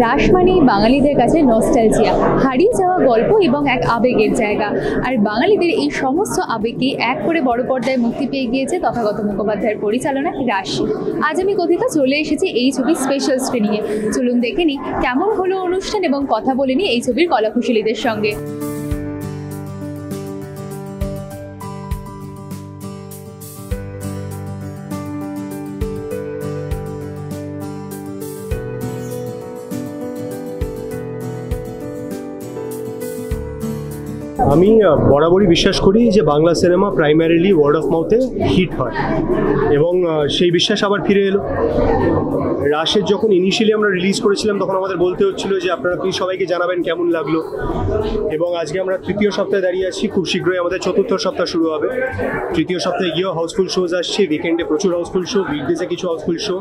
রাস মানেই বাঙালিদের কাছে নস্টালজিয়া, হারিয়ে যাওয়া গল্প এবং এক আবেগের জায়গা। আর বাঙালিদের এই সমস্ত আবেগকে এক করে বড় পর্দায় মুক্তি পেয়ে গিয়েছে তথাগত মুখোপাধ্যায়ের পরিচালনায় রাশি। আজ আমি কথিতা চলে এসেছি এই ছবির স্পেশাল স্ক্রিনিংয়ে। চলুন দেখে নিই কেমন হলো অনুষ্ঠান এবং কথা বলে নিই এই ছবির কলাকুশলীদের সঙ্গে। আমি বরাবরই বিশ্বাস করি যে Bangla cinema primarily word of মাউথে হিট হয় এবং সেই বিশ্বাস আবার ফিরে এলো। রাশের যখন ইনিশিয়ালি আমরা রিলিজ করেছিলাম তখন আমাদের বলতে হচ্ছিল যে আপনারা প্লিজ সবাইকে জানাবেন কেমন লাগলো, এবং আজকে আমরা তৃতীয় সপ্তাহে দাঁড়িয়ে আছি। খুব শীঘ্রই আমাদের চতুর্থ সপ্তাহ শুরু হবে। তৃতীয় সপ্তাহে গিয়েও হাউসফুল শোজ আসছে, উইকেন্ডে প্রচুর হাউসফুল শো, উইকডেজে কিছু হাউসফুল শো।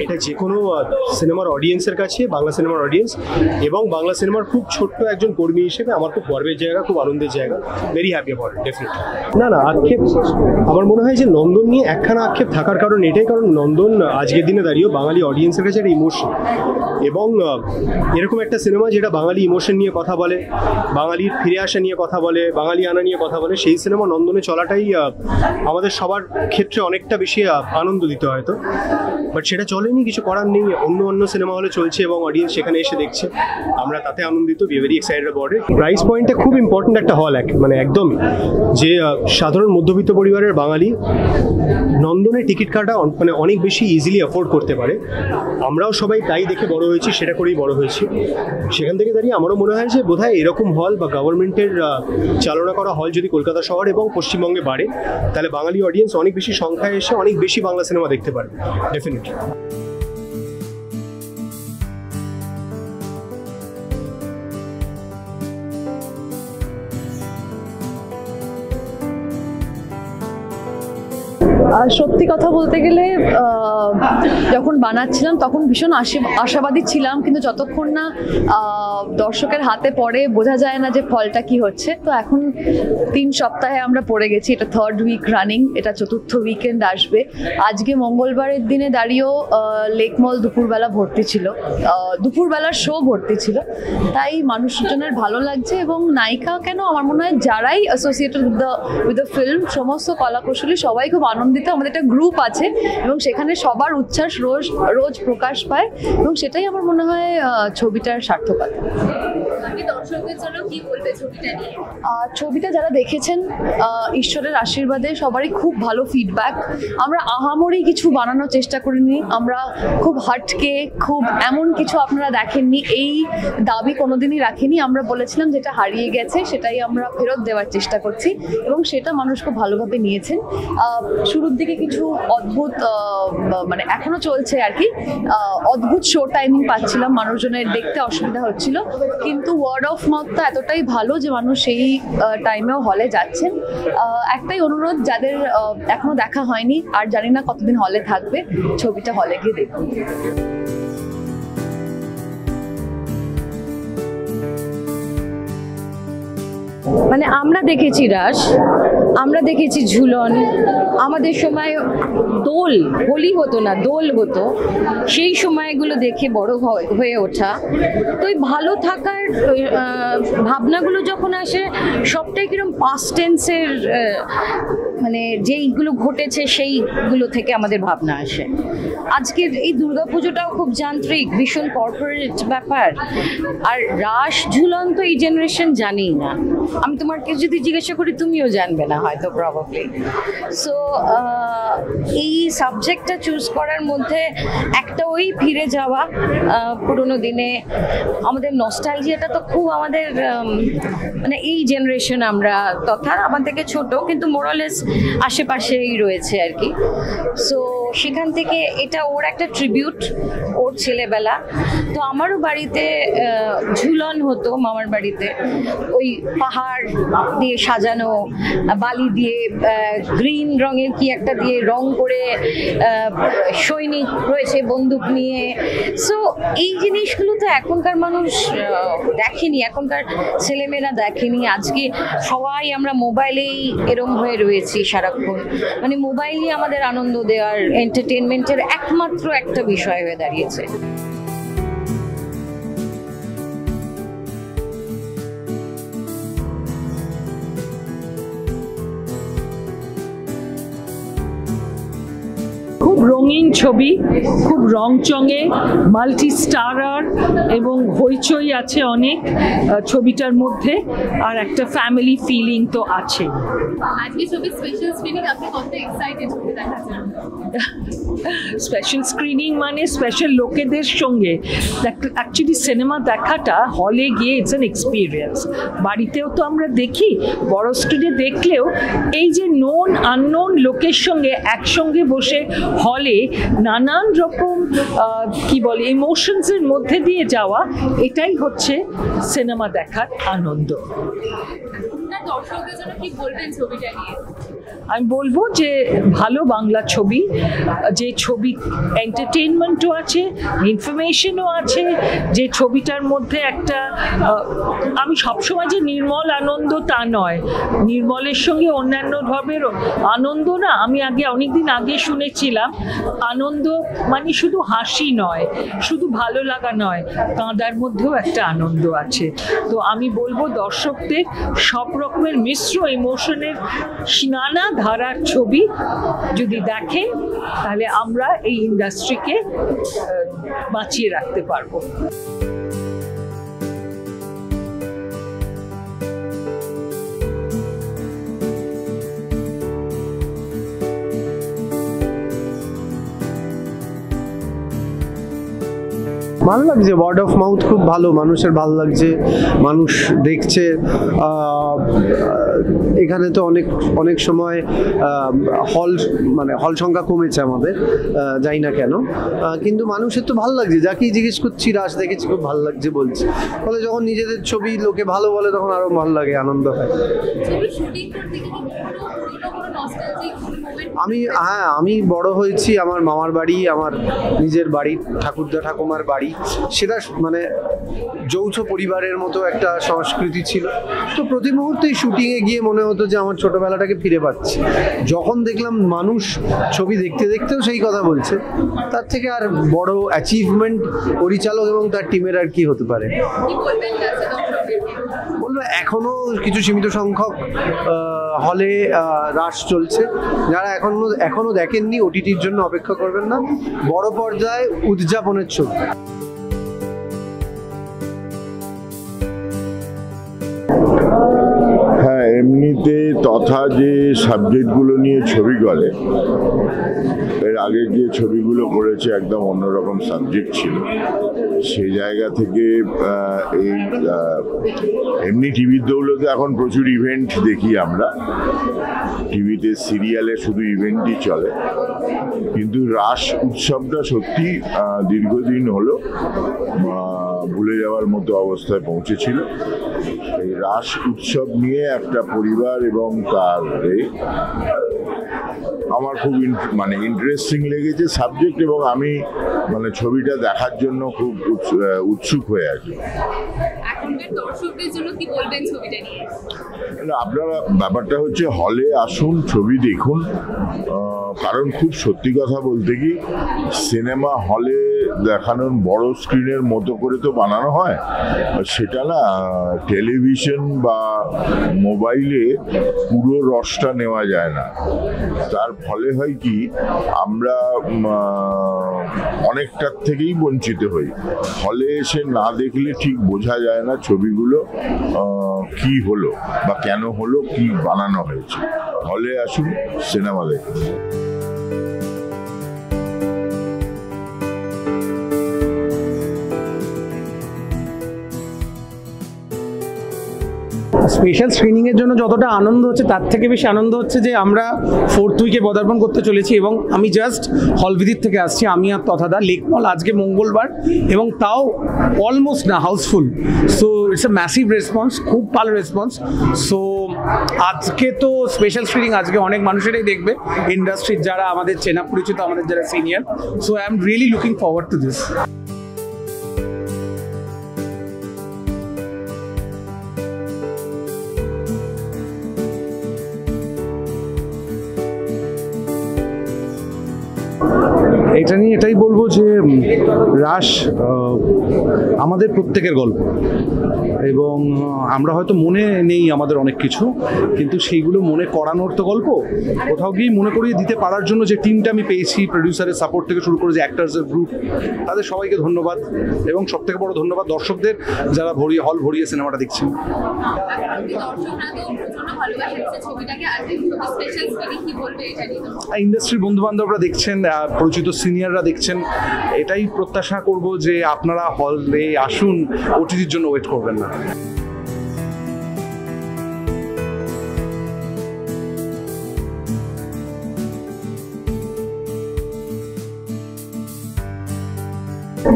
এটা যে কোনো সিনেমার অডিয়েন্সের কাছে, বাংলা সিনেমার অডিয়েন্স এবং বাংলা সিনেমার খুব ছোট্ট একজন কর্মী হিসেবে আমার খুব গর্বের জায়গা, খুব আনন্দের জায়গা। Very happy about it definitely. না আক্ষেপ আমার মনে হয় যে নন্দন নিয়ে একখানা আক্ষেপ থাকার কারণ এটাই, কারণ নন্দন আজকের দিনে দাঁড়িয়েও বাঙালি অডিয়েন্সের কাছে একটা ইমোশন, এবং এরকম একটা সিনেমা যেটা বাঙালি ইমোশন নিয়ে কথা বলে, বাঙালির ফিরে আসা নিয়ে কথা বলে, বাঙালি আনা নিয়ে কথা বলে, সেই সিনেমা নন্দনে চলাটাই আমাদের সবার ক্ষেত্রে অনেকটা বেশি আনন্দ দিতে হয়তো, বাট সেটা চলেনি, কিছু করার নেই। অন্য সিনেমা হলে চলছে এবং অডিয়েন্স সেখানে এসে দেখছে, আমরা তাতে আনন্দিত। Be very excited about it. Price পয়েন্টটা খুব ইম্পর্টেন্ট একটা হল, মানে একদমই যে সাধারণ মধ্যবিত্ত পরিবারের বাঙালি নন্দনে টিকিট কাটা মানে অনেক বেশি ইজিলি অ্যাফোর্ড করতে পারে। আমরাও সবাই তাই দেখে বড় হয়েছি, সেটা করেই বড় হয়েছি। সেখান থেকে দাঁড়িয়ে আমারও মনে হয় যে বোধহয় এরকম হল বা গভর্নমেন্টের চালনা করা হল যদি কলকাতা শহর এবং পশ্চিমবঙ্গে বাড়ে, তাহলে বাঙালি অডিয়েন্স অনেক বেশি সংখ্যায় এসে অনেক বেশি বাংলা সিনেমা দেখতে পারবে ডেফিনেটলি। সত্যি কথা বলতে গেলে যখন বানাচ্ছিলাম তখন ভীষণ আশাবাদী ছিলাম, কিন্তু যতক্ষণ না দর্শকের হাতে পড়ে বোঝা যায় না যে ফলটা কি হচ্ছে। তো এখন 3 সপ্তাহে আমরা পড়ে গেছি, এটা 3rd উইক রানিং, এটা 4th উইকেন্ড আসবে। আজকে মঙ্গলবারের দিনে দাঁড়িয়েও লেকমল দুপুরবেলা ভর্তি ছিল, দুপুরবেলার শো ভর্তি ছিল, তাই মানুষজনের ভালো লাগছে। এবং নায়িকা কেন, আমার মনে হয় যারাই অ্যাসোসিয়েটেড উইথ দ্য ফিল্ম, সমস্ত কলাকুশলী সবাই খুব আনন্দিত। আমাদের একটা গ্রুপ আছে এবং সেখানে সবার উচ্ছ্বাস রোজ প্রকাশ পায়, এবং সেটাই আমার মনে হয় ছবিটার সার্থকতা। ছবিটা যারা দেখেছেন ঈশ্বরের আশীর্বাদে সবারই খুব ভালো ফিডব্যাক। আমরা আহামরি কিছু বানানোর চেষ্টা করিনি, আমরা খুব হাটকে, খুব এমন কিছু আপনারা দেখেননি এই দাবি কোনোদিনই রাখিনি। আমরা বলেছিলাম যেটা হারিয়ে গেছে সেটাই আমরা ফেরত দেওয়ার চেষ্টা করছি, এবং সেটা মানুষ খুব ভালোভাবে নিয়েছেন। শুরুর দিকে কিছু অদ্ভুত মানে এখনো চলছে আর কি, অদ্ভুত শো টাইমিং পাচ্ছিলাম, মানুষজনের দেখতে অসুবিধা হচ্ছিল, কিন্তু ওয়ার্ড অফ মাউথটা এতটাই ভালো যে মানুষ সেই টাইমেও হলে যাচ্ছেন। একটাই অনুরোধ, যাদের এখনো দেখা হয়নি আর জানি না কতদিন হলে থাকবে, ছবিটা হলে গিয়ে দেখুন। মানে আমরা দেখেছি রাস, আমরা দেখেছি ঝুলন, আমাদের সময় দোল, হোলি হতো না, দোল হতো, সেই সময়গুলো দেখে বড় হয়ে ওঠা। তো এই ভালো থাকার ভাবনাগুলো যখন আসে সবটাই কিরকম পাস্ট টেন্সের, মানে যেইগুলো ঘটেছে সেইগুলো থেকে আমাদের ভাবনা আসে। আজকের এই দুর্গাপুজোটাও খুব যান্ত্রিক, ভীষণ কর্পোরেট ব্যাপার। আর রাস ঝুলন তো এই জেনারেশন জানেই না, আমি তোমাকে যদি জিজ্ঞাসা করি তুমিও জানবে না হয়তো, প্রবাবলি। সো এই সাবজেক্টটা চুজ করার মধ্যে একটা ওই ফিরে যাওয়া পুরোনো দিনে, আমাদের নস্টালজিয়াটা তো খুব আমাদের, মানে এই জেনারেশন আমরা তথা আমার থেকে ছোট কিন্তু মোরালেস আশেপাশেই রয়েছে আর কি। সো সেখান থেকে এটা ওর একটা ট্রিবিউট, ওর ছেলেবেলা। তো আমারও বাড়িতে ঝুলন হতো, মামার বাড়িতে ওই পাহাড় দিয়ে সাজানো, বালি দিয়ে গ্রিন রঙের কি একটা দিয়ে রং করে সৈনিক রয়েছে বন্দুক নিয়ে। সো এই জিনিসগুলো তো এখনকার মানুষ দেখেনি, এখনকার ছেলেমেয়েরা দেখেনি। আজকে সবাই আমরা মোবাইলেই এরম হয়ে রয়েছি সারাক্ষণ, মানে মোবাইলই আমাদের আনন্দ দেওয়ার, এন্টারটেনমেন্টের একমাত্র একটা বিষয় হয়ে দাঁড়িয়েছে। রঙিন ছবি, খুব রংচঙে, মাল্টি স্টারার এবং হইচই আছে অনেক ছবিটার মধ্যে, আর একটা ফ্যামিলি ফিলিং তো আছে। আজকে ছবি স্পেশাল স্ক্রিনিং, আপনি কত এক্সাইটেড ছবি দেখার জন্য? স্পেশাল স্ক্রিনিং মানে স্পেশাল লোকেদের সঙ্গে। অ্যাকচুয়ালি সিনেমা দেখাটা হলে গিয়ে ইটস অ্যান এক্সপিরিয়েন্স। বাড়িতেও তো আমরা দেখি, বড় স্ক্রিনে দেখলেও এই যে নোন আননোন লোকের সঙ্গে একসঙ্গে বসে হলে নানান রকম কি বলে ইমোশনসের মধ্যে দিয়ে যাওয়া, এটাই হচ্ছে সিনেমা দেখার আনন্দ। দর্শকদের জন্য কি বলবেন ছবিটা নিয়ে? আমি বলবো যে ভালো বাংলা ছবি, যে ছবি এন্টারটেইনমেন্টও আছে, ইনফরমেশনও আছে, যে ছবিটার মধ্যে একটা আমি সবসময় যে নির্মল আনন্দ তা নয়, নির্মলের সঙ্গে অন্যান্য ভাবের আনন্দ না। আমি অনেকদিন আগে শুনেছিলাম আনন্দ মানে শুধু হাসি নয়, শুধু ভালো লাগা নয়, কাঁদার মধ্যেও একটা আনন্দ আছে। তো আমি বলবো দর্শকদের সব রকমের মিশ্র ইমোশনের নানা ধারার ছবি যদি দেখেন, তাহলে আমরা এই ইন্ডাস্ট্রিকে বাঁচিয়ে রাখতে পারবো। ভালো লাগছে, ওয়ার্ড অফ মাউথ খুব ভালো, মানুষের ভালো লাগছে, মানুষ দেখছে। এখানে তো অনেক সময় হল সংখ্যা কমেছে আমাদের, যাই না কেন, কিন্তু মানুষের তো ভালো লাগছে। যাকেই জিজ্ঞেস করছি রাশ দেখেছি খুব ভালো লাগছে বলছে, ফলে যখন নিজেদের ছবি লোকে ভালো বলে তখন আরো ভালো লাগে, আনন্দ হয়। আমি বড় হয়েছি, আমার মামার বাড়ি, আমার নিজের বাড়ি, ঠাকুরদা ঠাকুমার বাড়ি, সেটা মানে যৌথ পরিবারের মতো একটা সংস্কৃতি ছিল। তো প্রতি মুহূর্তেই শুটিংয়ে গিয়ে মনে হতো যে আমার ছোটবেলাটাকে ফিরে পাচ্ছি। যখন দেখলাম মানুষ ছবি দেখতে দেখতেও সেই কথা বলছে, তার থেকে আর বড় অ্যাচিভমেন্ট পরিচালক এবং তার টিমের আর কি হতে পারে। বলবো এখনো কিছু সীমিত সংখ্যক হলে রাশ চলছে, যারা এখনো দেখেননি ওটিটির জন্য অপেক্ষা করবেন না, বড় পর্দায় উদযাপনের ছবি। হ্যাঁ, এমনিতে তথা যে সাবজেক্টগুলো নিয়ে ছবি করে, এর আগে যে ছবিগুলো করেছে একদম অন্যরকম সাবজেক্ট ছিল। সেই জায়গা থেকে এই এমনি টিভির দৌলতে এখন প্রচুর ইভেন্ট দেখি আমরা, টিভিতে সিরিয়ালে শুধু ইভেন্টই চলে, কিন্তু রাস উৎসবটা সত্যি দীর্ঘদিন হলো ভুলে যাওয়ার মতো অবস্থায় পৌঁছেছিল। এই রাস উৎসব নিয়ে একটা পরিবার এবং তার আমার খুব ইন্টারেস্টিং লেগেছে সাবজেক্ট, এবং আমি ছবিটা দেখার জন্য খুব উৎসুক হয়ে আছি। আপনারা ব্যাপারটা হচ্ছে হলে আসুন, ছবি দেখুন, কারণ খুব সত্যি কথা বলতে কি সিনেমা হলে দেখানোর বড় স্ক্রিনের মতো করে তো বানানো হয়, সেটা না টেলিভিশন বা মোবাইলে পুরো রসটা নেওয়া যায় না। তার ফলে হয় কি আমরা অনেকটার থেকেই বঞ্চিত হই। হলে এসে না দেখলে ঠিক বোঝা যায় না ছবিগুলো কি হলো বা কেন হলো, কি বানানো হয়েছে। হলে আসুন, সিনেমা দেখুন। স্পেশাল স্ক্রিনিংয়ের জন্য যতটা আনন্দ হচ্ছে তার থেকে বেশি আনন্দ হচ্ছে যে আমরা 4th উইকে পদার্পণ করতে চলেছি, এবং আমি জাস্ট হলভিদির থেকে আসছি, আমি আর তথাদা। লেক মল আজকে মঙ্গলবার, এবং তাও অলমোস্ট না house full. So it's a massive response, খুব ভালো রেসপন্স। সো আজকে তো স্পেশাল স্ক্রিনিং, আজকে অনেক মানুষেরাই দেখবে ইন্ডাস্ট্রির, যারা আমাদের চেনা পরিচিত, আমাদের যারা senior. So I am really looking forward to this. এটা নিয়ে এটাই বলবো যে রাস আমাদের প্রত্যেকের গল্প, এবং আমরা হয়তো মনে নেই আমাদের অনেক কিছু, কিন্তু সেইগুলো মনে করানোর তো গল্প। কোথাও গিয়ে মনে করিয়ে দিতে পারার জন্য যে টিমটা আমি পেয়েছি, প্রডিউসারের সাপোর্ট থেকে শুরু করে যে অ্যাক্টার্সের গ্রুপ, তাদের সবাইকে ধন্যবাদ, এবং সবথেকে বড় ধন্যবাদ দর্শকদের, যারা হল ভরিয়ে সিনেমাটা দেখছেন। ইন্ডাস্ট্রির বন্ধু বান্ধবরা দেখছেন, পরিচিত সিনিয়ররা দেখছেন, এটাই প্রত্যাশা করব যে আপনারা হলে আসুন, ওটিটির জন্য ওয়েট করবেন না।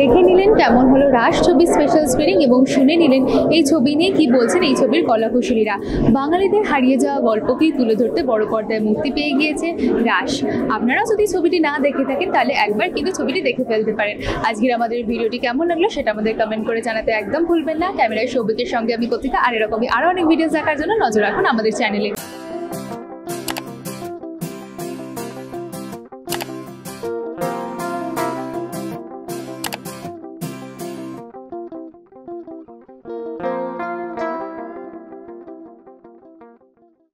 দেখে নিলেন কেমন হলো রাশ ছবি স্পেশাল স্ক্রিনিং, এবং শুনে নিলেন এই ছবি নিয়ে কি বলছেন এই ছবির কলাকুশলীরা। বাঙালিদের হারিয়ে যাওয়া গল্পকেই তুলে ধরতে বড় পর্দায় মুক্তি পেয়ে গিয়েছে রাশ। আপনারা যদি ছবিটি না দেখে থাকেন তাহলে একবার কিন্তু ছবিটি দেখে ফেলতে পারেন। আজকের আমাদের ভিডিওটি কেমন লাগলো সেটা আমাদের কমেন্ট করে জানাতে একদম ভুলবেন না। ক্যামেরায় সৌভিকের সঙ্গে আমি কথিকা, আর এরকমই আরও অনেক ভিডিও দেখার জন্য নজর রাখুন আমাদের চ্যানেলে।